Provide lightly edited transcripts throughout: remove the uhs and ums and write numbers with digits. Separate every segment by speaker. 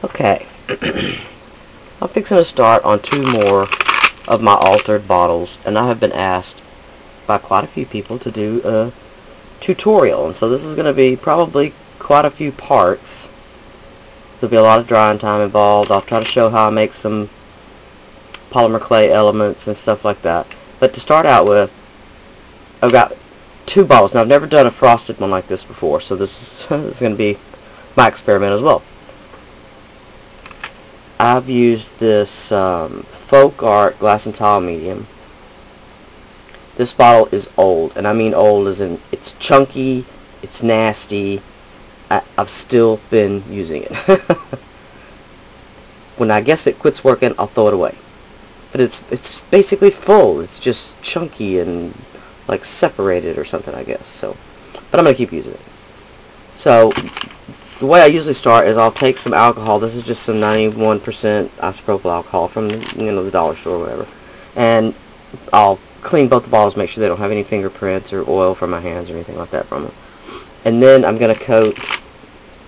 Speaker 1: Okay, I'm fixing to start on 2 more of my altered bottles, and I have been asked by quite a few people to do a tutorial, and so this is going to be probably quite a few parts. There'll be a lot of drying time involved. I'll try to show how I make some polymer clay elements and stuff like that. But to start out with, I've got 2 bottles. Now, I've never done a frosted one like this before, so this is going to be my experiment as well. I've used this Folk Art glass and tile medium. This bottle is old, and I mean old as in it's chunky, it's nasty. I've still been using it. When I guess it quits working, I'll throw it away. But it's basically full. It's just chunky and like separated or something, I guess. So, but I'm gonna keep using it. So the way I usually start is I'll take some alcohol. This is just some 91% isopropyl alcohol from the dollar store or whatever, and I'll clean both the bottles, make sure they don't have any fingerprints or oil from my hands or anything like that from them. And then I'm going to coat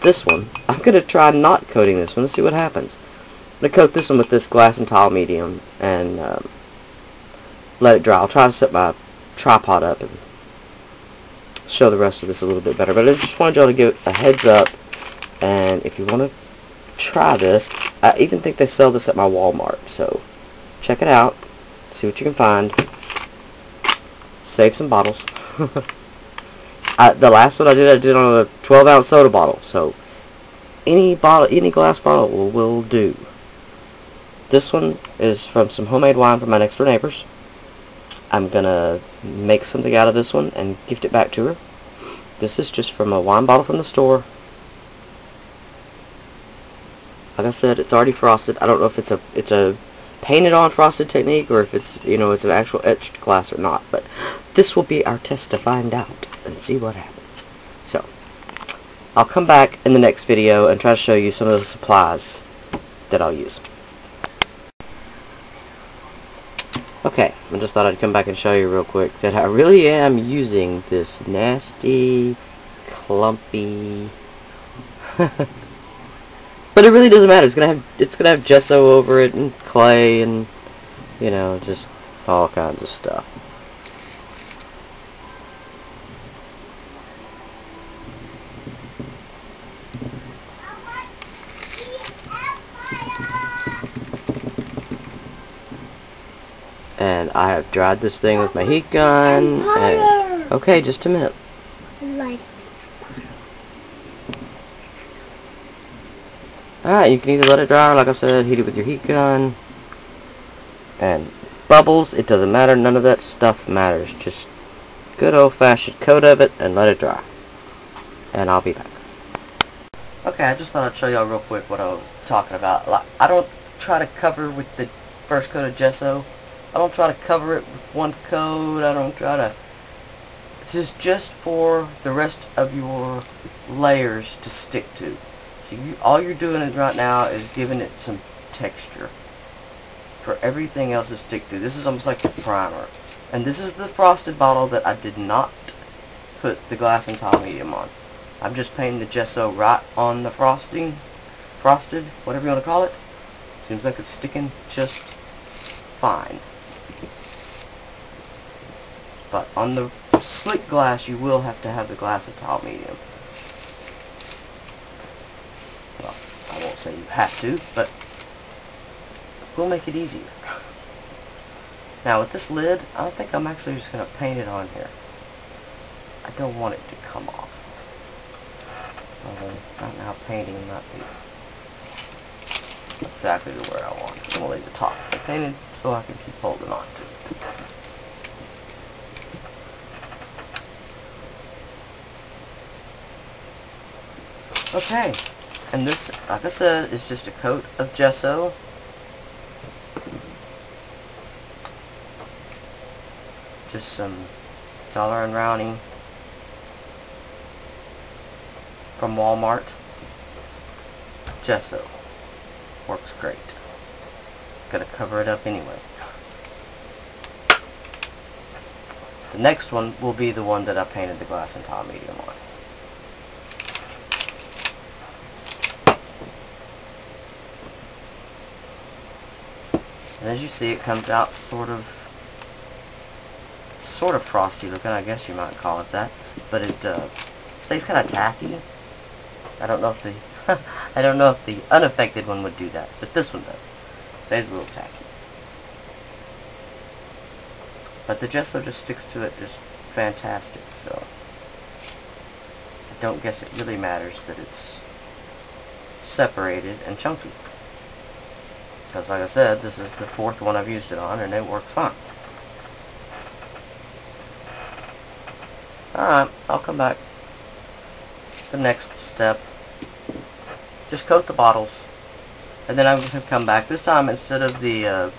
Speaker 1: this one. I'm going to try not coating this one. Let's see what happens. I'm going to coat this one with this glass and tile medium and let it dry. I'll try to set my tripod up and show the rest of this a little bit better. But I just wanted y'all to give a heads up. And if you want to try this, I even think they sell this at my Walmart. So check it out. See what you can find. Save some bottles. The last one I did on a 12-ounce soda bottle. So any glass bottle will do. This one is from some homemade wine from my next door neighbors. I'm gonna make something out of this one and gift it back to her. This is just from a wine bottle from the store. Like I said, it's already frosted. I don't know if it's a painted on frosted technique or if it's it's an actual etched glass or not. But this will be our test to find out and see what happens. So I'll come back in the next video and try to show you some of the supplies that I'll use. Okay, I just thought I'd come back and show you real quick that I really am using this nasty, clumpy. But it really doesn't matter. It's gonna have gesso over it and clay and just all kinds of stuff. And I have dried this thing with my heat gun. And, okay, just a minute. Alright, you can either let it dry or, like I said, heat it with your heat gun. And bubbles, it doesn't matter. None of that stuff matters. Just good old-fashioned coat of it and let it dry. And I'll be back. Okay, I just thought I'd show y'all real quick what I was talking about. Like, I don't try to cover with the first coat of gesso. I don't try to cover it with one coat. I don't try to... This is just for the rest of your layers to stick to. So all you're doing right now is giving it some texture for everything else to stick to. This is almost like a primer. And this is the frosted bottle that I did not put the glass and tile medium on. I'm just painting the gesso right on the frosted, whatever you want to call it. Seems like it's sticking just fine. But on the slick glass, you will have to have the glass and tile medium. Well, I won't say you have to, but we'll make it easier. Now with this lid, I don't think I'm actually just going to paint it on here. I don't want it to come off. Although, right now painting might be exactly where I want it. I'm going to leave the top painted so I can keep holding on to it. Okay, and this, like I said, is just a coat of gesso. Just some dollar and rounding from Walmart. Gesso. Works great. Gotta cover it up anyway. The next one will be the one that I painted the glass and tile medium on. And as you see, it comes out sort of frosty looking, I guess you might call it that. But it stays kind of tacky. I don't know if the I don't know if the unaffected one would do that, but this one does. Stays a little tacky. But the gesso just sticks to it just fantastic, so I don't guess it really matters that it's separated and chunky. Because like I said, this is the 4th one I've used it on, and it works fine. Alright, I'll come back. The next step, just coat the bottles, and then I'm going to come back. This time, instead of the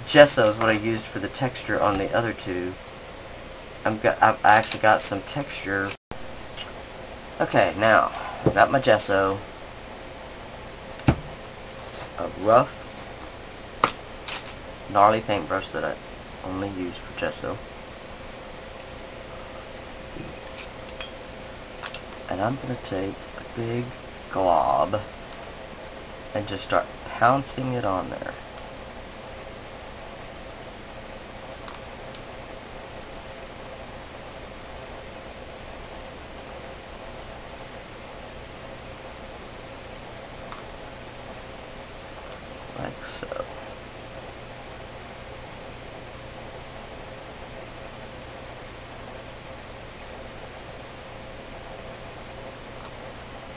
Speaker 1: gesso is what I used for the texture on the other two, I've actually got some texture. Okay, now, I've got my gesso, a rough, gnarly paintbrush that I only use for gesso. And I'm going to take a big glob and just start pouncing it on there. Like so.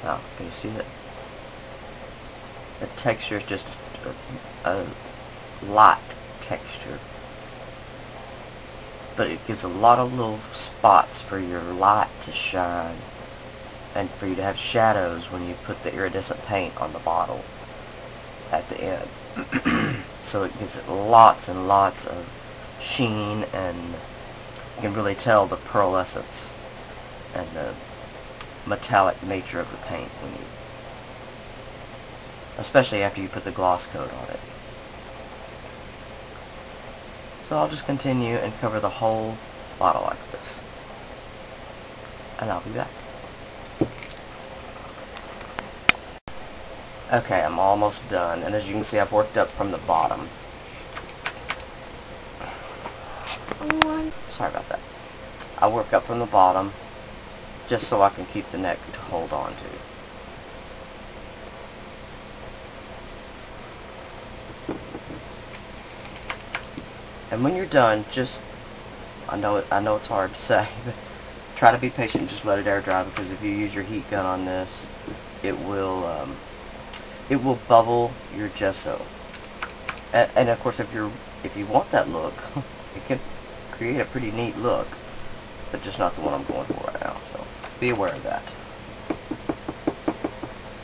Speaker 1: Now, can you see it? The texture is just a light texture, but it gives a lot of little spots for your light to shine and for you to have shadows when you put the iridescent paint on the bottle at the end. So it gives it lots and lots of sheen, and you can really tell the pearlescence and the metallic nature of the paint when you, especially after you put the gloss coat on it. So I'll just continue and cover the whole bottle like this, and I'll be back. Okay, I'm almost done, and as you can see, I've worked up from the bottom. Sorry about that. I work up from the bottom just so I can keep the neck to hold on to. And when you're done, just, I know it's hard to say, but try to be patient. Just let it air dry, because if you use your heat gun on this, it will bubble your gesso. And of course, if you want that look, it can create a pretty neat look, but just not the one I'm going for right now. So be aware of that.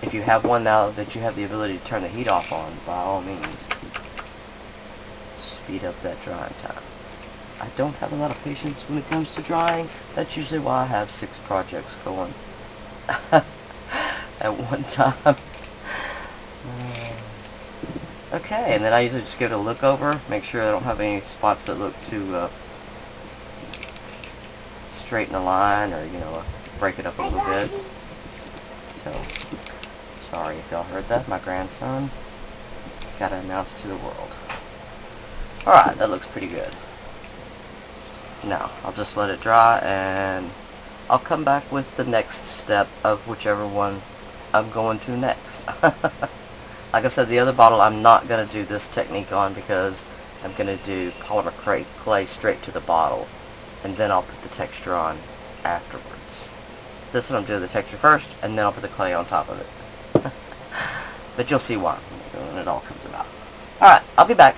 Speaker 1: If you have one now that you have the ability to turn the heat off on, by all means, speed up that drying time. I don't have a lot of patience when it comes to drying. That's usually why I have 6 projects going at one time. Okay, and then I usually just give it a look over, make sure I don't have any spots that look too straight in a line, or break it up a little bit. So, sorry if y'all heard that. My grandson got to announce to the world. Alright, that looks pretty good. Now, I'll just let it dry, and I'll come back with the next step of whichever one I'm going to next. Like I said, the other bottle I'm not going to do this technique on, because I'm going to do polymer clay straight to the bottle, and then I'll put the texture on afterwards. This one I'm doing the texture first, and then I'll put the clay on top of it. But you'll see why when it all comes about. Alright, I'll be back.